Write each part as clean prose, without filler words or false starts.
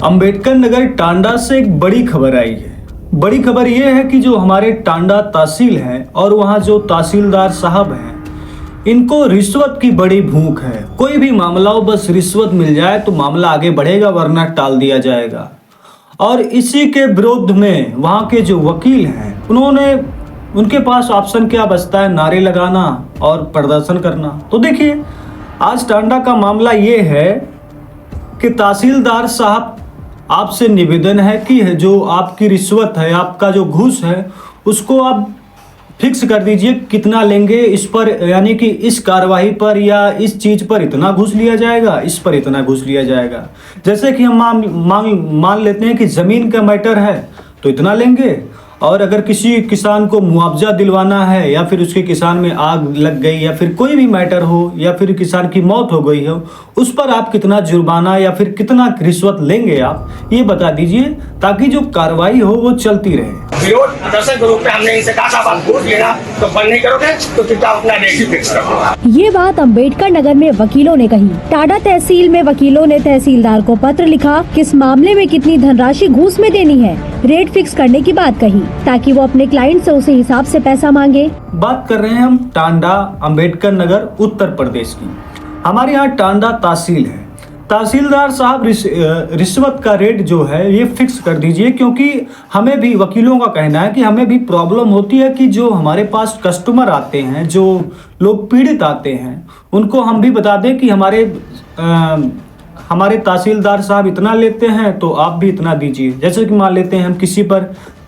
अंबेडकर नगर टांडा से एक बड़ी खबर आई है। बड़ी खबर यह है कि जो हमारे टांडा तहसील है और वहाँ जो तहसीलदार साहब हैं, इनको रिश्वत की बड़ी भूख है। कोई भी मामला हो, बस रिश्वत मिल जाए तो मामला आगे बढ़ेगा, वरना टाल दिया जाएगा। और इसी के विरोध में वहाँ के जो वकील हैं, उनके पास ऑप्शन क्या बचता है, नारे लगाना और प्रदर्शन करना। तो देखिए, आज टांडा का मामला ये है कि तहसीलदार साहब, आपसे निवेदन है कि जो आपकी रिश्वत है, आपका जो घूस है, उसको आप फिक्स कर दीजिए। कितना लेंगे इस पर, यानी कि इस कार्रवाई पर या इस चीज़ पर इतना घूस लिया जाएगा, इस पर इतना घूस लिया जाएगा। जैसे कि हम मान लेते हैं कि ज़मीन का मैटर है तो इतना लेंगे, और अगर किसी किसान को मुआवजा दिलवाना है या फिर उसके किसान में आग लग गई या फिर कोई भी मैटर हो या फिर किसान की मौत हो गई हो, उस पर आप कितना जुर्माना या फिर कितना रिश्वत लेंगे, आप ये बता दीजिए, ताकि जो कार्रवाई हो वो चलती रहे। विरोध प्रदर्शन के रूप में हमने इनसे कहा था, आप घूस लेना तो बंद नहीं करोगे तो चुपचाप अपना रेट फिक्स करो। ये बात अंबेडकर नगर में वकीलों ने कही। टांडा तहसील में वकीलों ने तहसीलदार को पत्र लिखा, किस मामले में कितनी धनराशि घूस में देनी है, रेट फिक्स करने की बात कही, ताकि वो अपने क्लाइंट से उसी हिसाब से पैसा मांगे। बात कर रहे हैं हम टांडा अंबेडकर नगर उत्तर प्रदेश की। हमारे यहाँ टांडा तहसील है। तहसीलदार साहब, रिश्वत का रेट जो है ये फिक्स कर दीजिए, क्योंकि हमें भी, वकीलों का कहना है कि हमें भी प्रॉब्लम होती है कि जो हमारे पास कस्टमर आते हैं, जो लोग पीड़ित आते हैं, उनको हम भी बता दें कि हमारे तहसीलदार साहब इतना लेते हैं तो आप भी इतना दीजिए। जैसे कि मान लेते हैं हम किसी पर,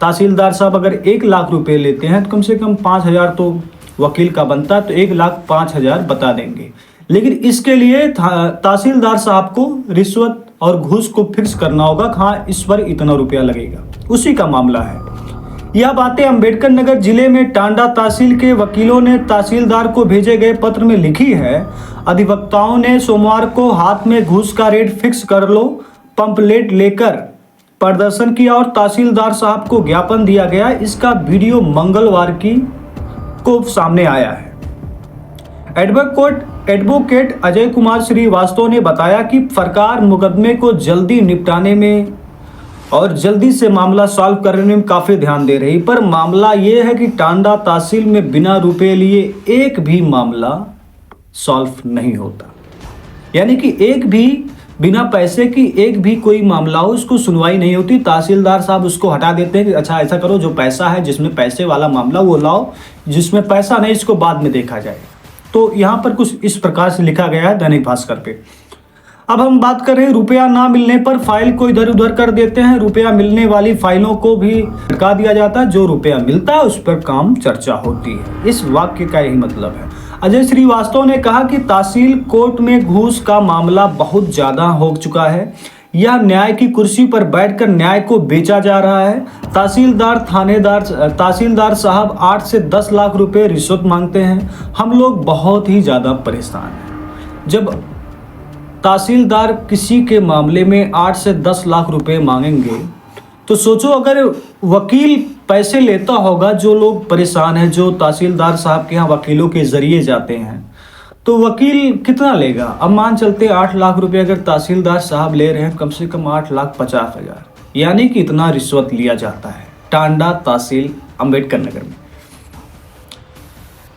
तहसीलदार साहब अगर 1 लाख रुपए लेते हैं तो कम से कम 5,000 तो वकील का बनता है, तो 1,05,000 बता देंगे। लेकिन इसके लिए तहसीलदार साहब को रिश्वत और घूस को फिक्स करना होगा, हाँ इस पर इतना रुपया लगेगा, उसी का मामला है। यह बातें अंबेडकर नगर जिले में टांडा तहसील के वकीलों ने तहसीलदार को भेजे गए पत्र में लिखी है। अधिवक्ताओं ने सोमवार को हाथ में घूस का रेट फिक्स कर लो पंपलेट लेकर प्रदर्शन किया और तहसीलदार साहब को ज्ञापन दिया गया। इसका वीडियो मंगलवार को सामने आया है। एडवोकेट अजय कुमार श्रीवास्तव ने बताया कि सरकार मुकदमे को जल्दी निपटाने में और जल्दी से मामला सॉल्व करने में काफ़ी ध्यान दे रही, पर मामला ये है कि टांडा तहसील में बिना रुपए लिए एक भी मामला सॉल्व नहीं होता। यानी कि एक भी बिना पैसे की एक भी कोई मामला हो, उसको सुनवाई नहीं होती। तहसीलदार साहब उसको हटा देते हैं कि अच्छा ऐसा करो, जो पैसा है, जिसमें पैसे वाला मामला वो लाओ, जिसमें पैसा नहीं इसको बाद में देखा जाए। तो यहाँ पर कुछ इस प्रकार से लिखा गया है दैनिक भास्कर पे। अब हम बात कर रहे हैं, रुपया ना मिलने पर फाइल को इधर उधर कर देते हैं। रुपया मिलने वाली फाइलों को भी हटा दिया जाता है। जो रुपया मिलता है उस पर काम चर्चा होती है। इस वाक्य का यही मतलब है। अजय श्रीवास्तव ने कहा कि तहसील कोर्ट में घूस का मामला बहुत ज़्यादा हो चुका है। यह न्याय की कुर्सी पर बैठकर न्याय को बेचा जा रहा है। तहसीलदार साहब 8 से 10 लाख रुपए रिश्वत मांगते हैं। हम लोग बहुत ही ज़्यादा परेशान हैं। जब तहसीलदार किसी के मामले में 8 से 10 लाख रुपए मांगेंगे तो सोचो, अगर वकील पैसे लेता होगा, जो लोग परेशान हैं, जो तहसीलदार साहब के यहाँ वकीलों के ज़रिए जाते हैं, तो वकील कितना लेगा। अब मान चलते 8 लाख रुपए अगर तहसीलदार साहब ले रहे हैं, कम से कम 8,50,000, यानी कि इतना रिश्वत लिया जाता है टांडा तहसील अंबेडकर नगर में।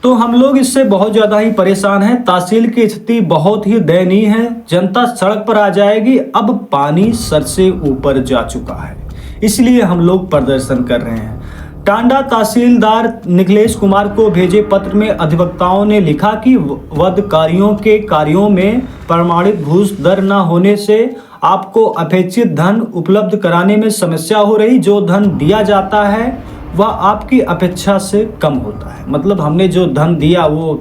तो हम लोग इससे बहुत ज़्यादा ही परेशान हैं। तहसील की स्थिति बहुत ही दयनीय है। जनता सड़क पर आ जाएगी। अब पानी सर से ऊपर जा चुका है, इसलिए हम लोग प्रदर्शन कर रहे हैं। टांडा तहसीलदार निखिलेश कुमार को भेजे पत्र में अधिवक्ताओं ने लिखा कि वधकारियों के कार्यों में प्रमाणित घूस दर न होने से आपको अपेक्षित धन उपलब्ध कराने में समस्या हो रही। जो धन दिया जाता है वह आपकी अपेक्षा से कम होता है। मतलब हमने जो धन दिया वो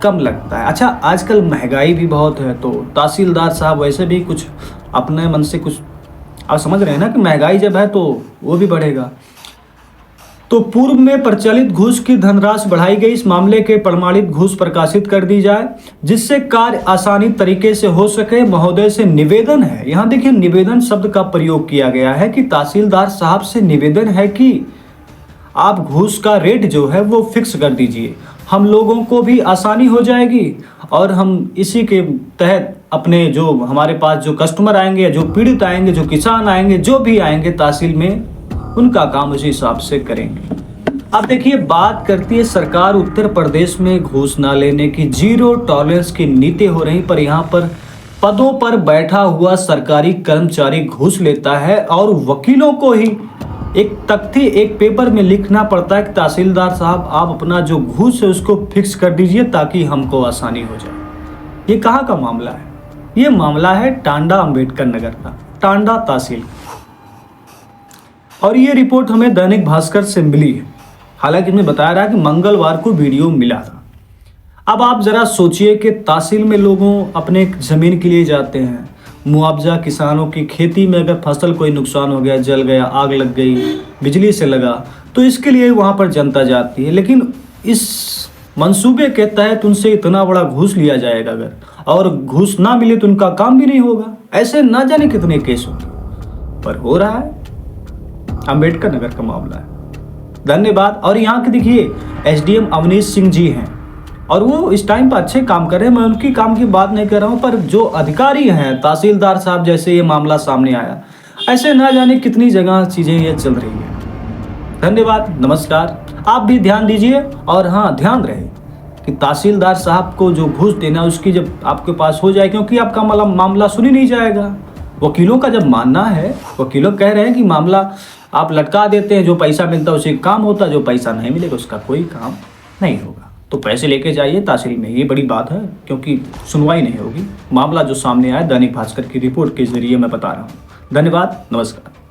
कम लगता है। अच्छा, आजकल महंगाई भी बहुत है, तो तहसीलदार साहब वैसे भी कुछ अपने मन से कुछ, आप समझ रहे हैं ना कि महंगाई जब है तो वो भी बढ़ेगा। तो पूर्व में प्रचलित घूस की धनराशि बढ़ाई गई। इस मामले के प्रमाणित घूस प्रकाशित कर दी जाए, जिससे कार्य आसानी तरीके से हो सके। महोदय से निवेदन है, यहाँ देखिए निवेदन शब्द का प्रयोग किया गया है कि तहसीलदार साहब से निवेदन है कि आप घूस का रेट जो है वो फिक्स कर दीजिए। हम लोगों को भी आसानी हो जाएगी और हम इसी के तहत अपने जो हमारे पास जो कस्टमर आएंगे, जो पीड़ित आएंगे, जो किसान आएंगे, जो भी आएंगे तहसील में, उनका काम उसी हिसाब से करेंगे। अब देखिए, बात करती है सरकार उत्तर प्रदेश में घूस ना लेने की, जीरो टॉलरेंस की नीति हो रही, पर यहाँ पर पदों पर बैठा हुआ सरकारी कर्मचारी घूस लेता है और वकीलों को ही एक तख्ती, एक पेपर में लिखना पड़ता है कि तहसीलदार साहब आप अपना जो घूस है उसको फिक्स कर दीजिए ताकि हमको आसानी हो जाए। ये कहाँ का मामला है? ये मामला है टांडा अंबेडकर नगर का, टांडा तहसील। और ये रिपोर्ट हमें दैनिक भास्कर से मिली है। हालांकि मैं बता रहा कि मंगलवार को वीडियो मिला था। अब आप जरा सोचिए कि तहसील में लोगों अपने ज़मीन के लिए जाते हैं, मुआवजा किसानों की खेती में अगर फसल कोई नुकसान हो गया, जल गया, आग लग गई, बिजली से लगा, तो इसके लिए वहाँ पर जनता जाती है। लेकिन इस मंसूबे के तहत उनसे इतना बड़ा घूस लिया जाएगा अगर, और घूस ना मिले तो उनका काम भी नहीं होगा। ऐसे ना जाने कितने केस होंगे, पर हो रहा है। अंबेडकर नगर का मामला है। धन्यवाद। और यहाँ के देखिए एसडीएम अवनीश सिंह जी हैं और वो इस टाइम पर अच्छे काम कर रहे हैं, मैं उनकी काम की बात नहीं कर रहा हूँ, पर जो अधिकारी हैं तहसीलदार साहब, जैसे ये मामला सामने आया, ऐसे ना जाने कितनी जगह चीज़ें ये चल रही है। धन्यवाद, नमस्कार। आप भी ध्यान दीजिए और हाँ, ध्यान रहे कि तहसीलदार साहब को जो घूस देना उसकी जब आपके पास हो जाए, क्योंकि आपका मामला सुनी नहीं जाएगा। वकीलों का जब मानना है, वकीलों कह रहे हैं कि मामला आप लटका देते हैं, जो पैसा मिलता है उसी का काम होता है, जो पैसा नहीं मिलेगा उसका कोई काम नहीं होगा। तो पैसे लेके जाइए तहसील में, ये बड़ी बात है, क्योंकि सुनवाई नहीं होगी। मामला जो सामने आया दैनिक भास्कर की रिपोर्ट के जरिए मैं बता रहा हूँ। धन्यवाद, नमस्कार।